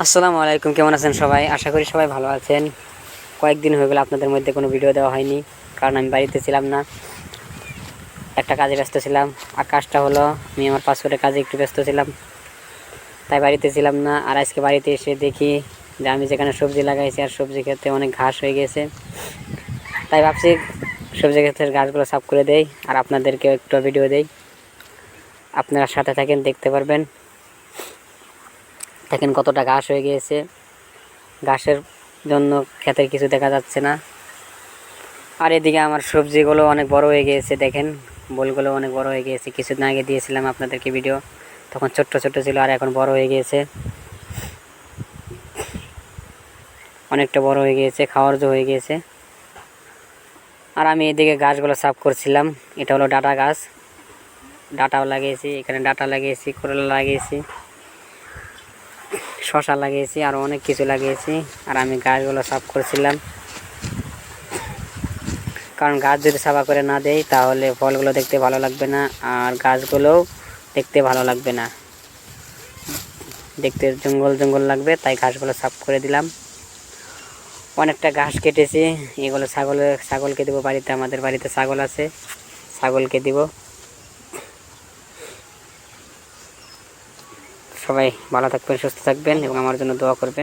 আসসালামু আলাইকুম, কেমন আছেন সবাই? আশা করি সবাই ভালো আছেন। কয়েকদিন হয়ে গেল আপনাদের মধ্যে কোনো ভিডিও দেওয়া হয়নি, কারণ আমি বাড়িতে ছিলাম না, একটা কাজে ব্যস্ত ছিলাম। আর কাজটা হলো, আমি আমার পাসপোর্টের কাজে একটু ব্যস্ত ছিলাম, তাই বাড়িতে ছিলাম না। আর আজকে বাড়িতে এসে দেখি যে আমি যেখানে সবজি লাগাইছি আর সবজি ক্ষেতে অনেক ঘাস হয়ে গেছে, তাই ভাবছি সবজি ক্ষেতের ঘাসগুলো সাফ করে দেই আর আপনাদেরকেও একটু ভিডিও দেই। আপনারা সাথে থাকেন, দেখতে পারবেন। দেখেন কতটা ঘাস হয়ে গিয়েছে, ঘাসের জন্য ক্ষেতের কিছু দেখা যাচ্ছে না। আর এদিকে আমার সবজিগুলো অনেক বড় হয়ে গিয়েছে, দেখেন বলগুলো অনেক বড় হয়ে গিয়েছে। কিছুদিন আগে দিয়েছিলাম আপনাদেরকে ভিডিও, তখন ছোট্ট ছোট্ট ছিল, আর এখন বড় হয়ে গিয়েছে, অনেকটা বড় হয়ে গিয়েছে, খাওয়ার জো হয়ে গিয়েছে। আর আমি এদিকে গাছগুলো সাফ করছিলাম। এটা হলো ডাটা গাছ, ডাটাও লাগিয়েছি, এখানে ডাটা লাগিয়েছি, করলা লাগিয়েছি, শশা লাগিয়েছি, আর অনেক কিছু লাগিয়েছি। আর আমি গাছগুলো সাফ করছিলাম, কারণ গাছ যদি সাফা করে না দেই তাহলে ফলগুলো দেখতে ভালো লাগবে না, আর গাছগুলোও দেখতে ভালো লাগবে না, দেখতে জঙ্গল জঙ্গল লাগবে। তাই ঘাসগুলো সাফ করে দিলাম। অনেকটা ঘাস কেটেছি, এগুলো ছাগলকে দেবো বাড়িতে, আমাদের বাড়িতে ছাগল আছে, ছাগলকে দিব। সবাই ভালো থাকবেন, সুস্থ থাকবেন এবং আমার জন্য দোয়া করবেন।